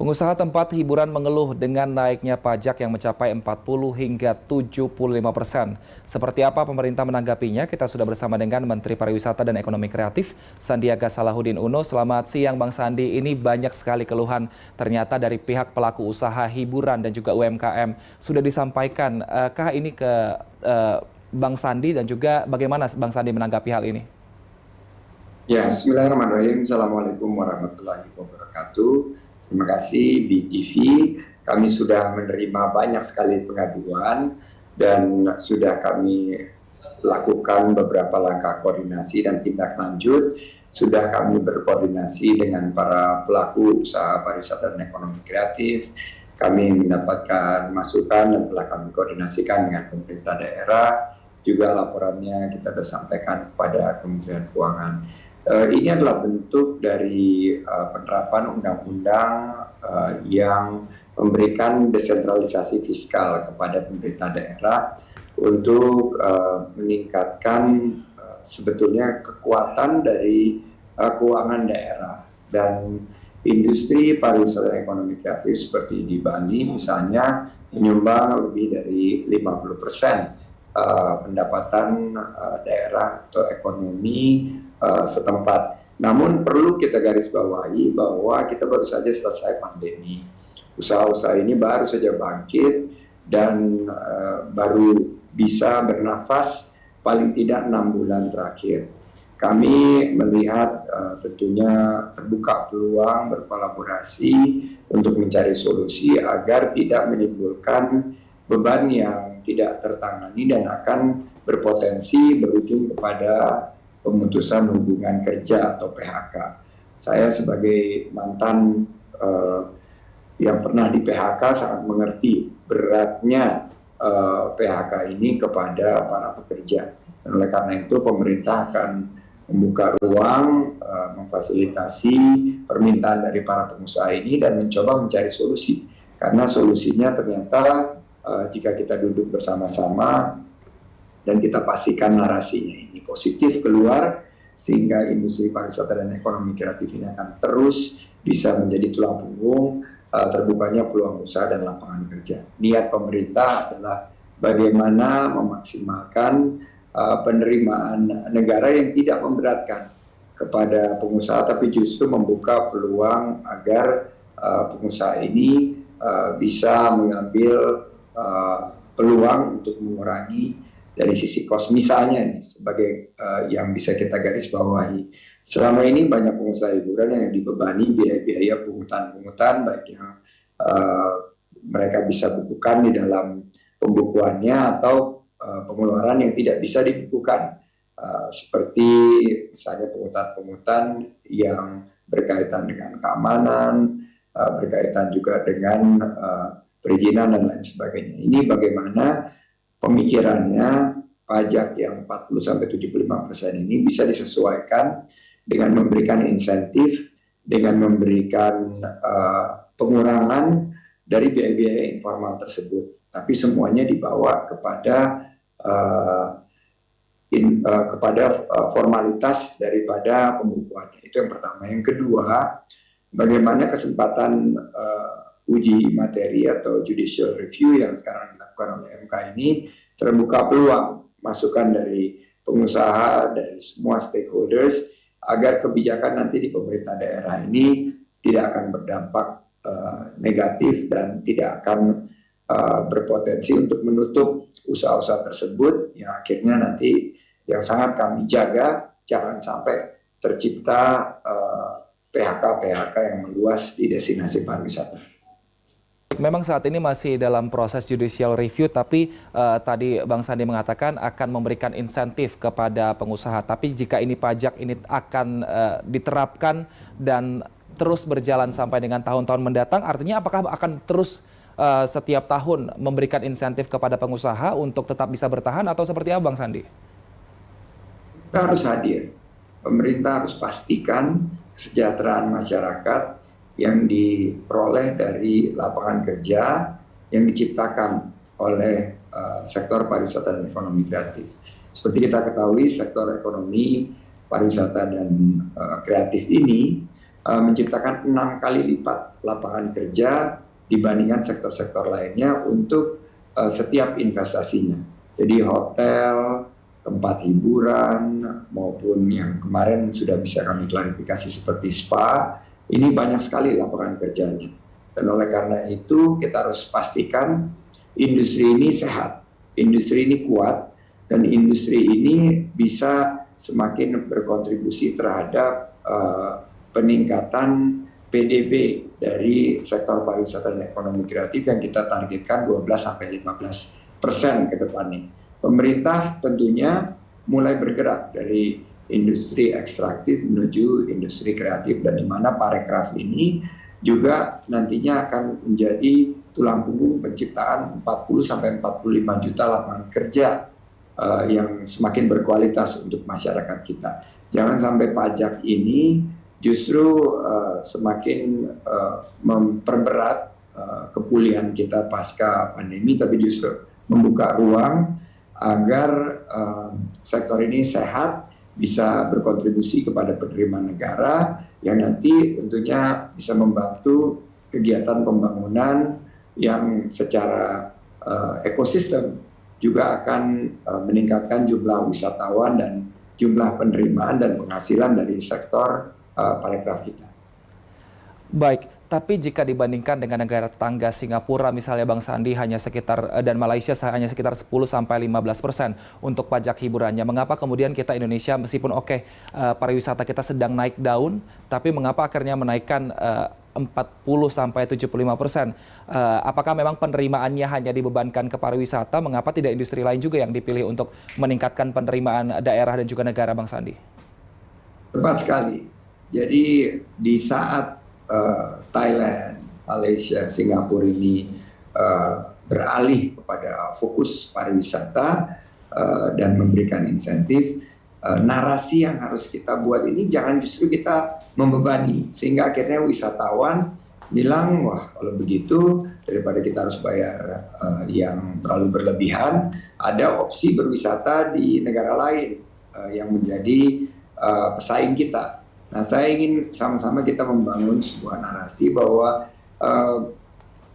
Pengusaha tempat hiburan mengeluh dengan naiknya pajak yang mencapai 40 hingga 75%. Seperti apa pemerintah menanggapinya? Kita sudah bersama dengan Menteri Pariwisata dan Ekonomi Kreatif, Sandiaga Salahuddin Uno. Selamat siang Bang Sandi, ini banyak sekali keluhan ternyata dari pihak pelaku usaha hiburan dan juga UMKM. Sudah disampaikan, kah ini ke Bang Sandi dan juga bagaimana Bang Sandi menanggapi hal ini? Ya, bismillahirrahmanirrahim. Assalamualaikum warahmatullahi wabarakatuh. Terima kasih BTV. Kami sudah menerima banyak sekali pengaduan dan sudah kami lakukan beberapa langkah koordinasi dan tindak lanjut. Sudah kami berkoordinasi dengan para pelaku usaha pariwisata dan ekonomi kreatif. Kami mendapatkan masukan dan telah kami koordinasikan dengan pemerintah daerah. Juga laporannya kita sudah sampaikan kepada Kementerian Keuangan. Ini adalah bentuk dari penerapan undang-undang yang memberikan desentralisasi fiskal kepada pemerintah daerah untuk meningkatkan sebetulnya kekuatan dari keuangan daerah. Dan industri pariwisata dan ekonomi kreatif seperti di Bali misalnya menyumbang lebih dari 50% pendapatan daerah atau ekonomi setempat. Namun perlu kita garis bawahi bahwa kita baru saja selesai pandemi. Usaha-usaha ini baru saja bangkit dan baru bisa bernafas paling tidak 6 bulan terakhir. Kami melihat tentunya terbuka peluang berkolaborasi untuk mencari solusi agar tidak menimbulkan beban yang tidak tertangani dan akan berpotensi berujung kepada pemutusan hubungan kerja atau PHK. Saya sebagai mantan yang pernah di PHK sangat mengerti beratnya PHK ini kepada para pekerja. Dan oleh karena itu pemerintah akan membuka ruang, memfasilitasi permintaan dari para pengusaha ini dan mencoba mencari solusi. Karena solusinya ternyata jika kita duduk bersama-sama dan kita pastikan narasinya ini positif keluar, sehingga industri pariwisata dan ekonomi kreatif ini akan terus bisa menjadi tulang punggung terbukanya peluang usaha dan lapangan kerja. Niat pemerintah adalah bagaimana memaksimalkan penerimaan negara yang tidak memberatkan kepada pengusaha, tapi justru membuka peluang agar pengusaha ini bisa mengambil peluang untuk mengurangi dari sisi kos. Misalnya nih, sebagai yang bisa kita garis bawahi, selama ini banyak pengusaha hiburan yang dibebani biaya-biaya pungutan-pungutan, baik yang mereka bisa bukukan di dalam pembukuannya atau pengeluaran yang tidak bisa dibukukan, seperti misalnya pungutan-pungutan yang berkaitan dengan keamanan, berkaitan juga dengan perizinan dan lain sebagainya. Ini bagaimana pemikirannya pajak yang 40-75% ini bisa disesuaikan dengan memberikan insentif, dengan memberikan pengurangan dari biaya-biaya informal tersebut. Tapi semuanya dibawa kepada formalitas daripada pembukuannya. Itu yang pertama. Yang kedua, bagaimana kesempatan uji materi atau judicial review yang sekarang dilakukan oleh MK ini terbuka peluang masukan dari pengusaha, dari semua stakeholders agar kebijakan nanti di pemerintah daerah ini tidak akan berdampak negatif dan tidak akan berpotensi untuk menutup usaha-usaha tersebut yang akhirnya nanti yang sangat kami jaga jangan sampai tercipta PHK-PHK yang meluas di destinasi pariwisata. Memang saat ini masih dalam proses judicial review, tapi tadi Bang Sandi mengatakan akan memberikan insentif kepada pengusaha. Tapi jika ini pajak ini akan diterapkan dan terus berjalan sampai dengan tahun-tahun mendatang, artinya apakah akan terus setiap tahun memberikan insentif kepada pengusaha untuk tetap bisa bertahan atau seperti apa Bang Sandi? Kita harus hadir. Pemerintah harus pastikan kesejahteraan masyarakat yang diperoleh dari lapangan kerja yang diciptakan oleh sektor pariwisata dan ekonomi kreatif. Seperti kita ketahui, sektor ekonomi pariwisata dan kreatif ini menciptakan 6 kali lipat lapangan kerja dibandingkan sektor-sektor lainnya untuk setiap investasinya. Jadi hotel, tempat hiburan, maupun yang kemarin sudah bisa kami klarifikasi seperti spa, ini banyak sekali lapangan kerjanya. Dan oleh karena itu kita harus pastikan industri ini sehat, industri ini kuat, dan industri ini bisa semakin berkontribusi terhadap peningkatan PDB dari sektor pariwisata dan ekonomi kreatif yang kita targetkan 12-15% ke depannya. Pemerintah tentunya mulai bergerak dari industri ekstraktif menuju industri kreatif, dan di mana parekraf ini juga nantinya akan menjadi tulang punggung penciptaan 40-45 juta lapangan kerja yang semakin berkualitas untuk masyarakat kita. Jangan sampai pajak ini justru semakin memperberat kepulihan kita pasca pandemi, tapi justru membuka ruang agar sektor ini sehat, bisa berkontribusi kepada penerimaan negara yang nanti tentunya bisa membantu kegiatan pembangunan yang secara ekosistem juga akan meningkatkan jumlah wisatawan dan jumlah penerimaan dan penghasilan dari sektor parekraf kita. Baik, tapi jika dibandingkan dengan negara tetangga Singapura misalnya Bang Sandi hanya sekitar dan Malaysia hanya sekitar 10-15% untuk pajak hiburannya. Mengapa kemudian kita Indonesia meskipun pariwisata kita sedang naik daun, tapi mengapa akhirnya menaikkan 40-75%? Apakah memang penerimaannya hanya dibebankan ke pariwisata? Mengapa tidak industri lain juga yang dipilih untuk meningkatkan penerimaan daerah dan juga negara, Bang Sandi? Tepat sekali. Jadi di saat Thailand, Malaysia, Singapura ini beralih kepada fokus pariwisata dan memberikan insentif, narasi yang harus kita buat ini jangan justru kita membebani, sehingga akhirnya wisatawan bilang, wah kalau begitu daripada kita harus bayar yang terlalu berlebihan, ada opsi berwisata di negara lain yang menjadi pesaing kita. Nah, saya ingin sama-sama kita membangun sebuah narasi bahwa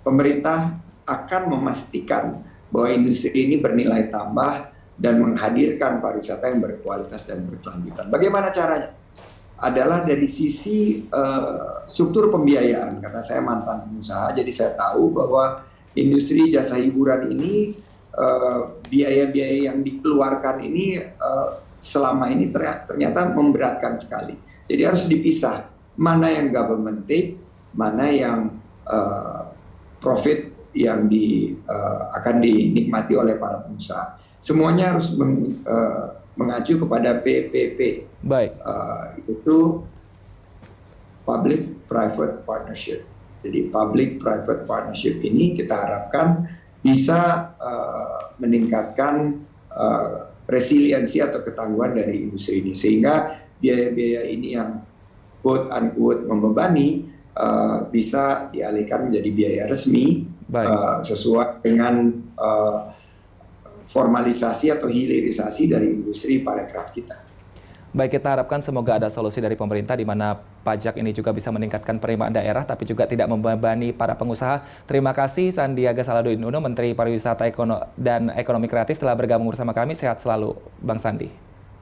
pemerintah akan memastikan bahwa industri ini bernilai tambah dan menghadirkan pariwisata yang berkualitas dan berkelanjutan. Bagaimana caranya? Adalah dari sisi struktur pembiayaan, karena saya mantan pengusaha, jadi saya tahu bahwa industri jasa hiburan ini biaya-biaya yang dikeluarkan ini selama ini ternyata memberatkan sekali. Jadi harus dipisah mana yang government take, mana yang profit yang akan dinikmati oleh para pengusaha. Semuanya harus mengacu kepada PPP. Baik. Itu public private partnership. Jadi public private partnership ini kita harapkan bisa meningkatkan resiliensi atau ketangguhan dari industri ini, sehingga biaya-biaya ini yang quote unquote membebani bisa dialihkan menjadi biaya resmi sesuai dengan formalisasi atau hilirisasi dari industri parekraf kita. Baik, kita harapkan semoga ada solusi dari pemerintah di mana pajak ini juga bisa meningkatkan penerimaan daerah tapi juga tidak membebani para pengusaha. Terima kasih Sandiaga Salahuddin Uno, Menteri Pariwisata dan Ekonomi Kreatif telah bergabung bersama kami. Sehat selalu Bang Sandi.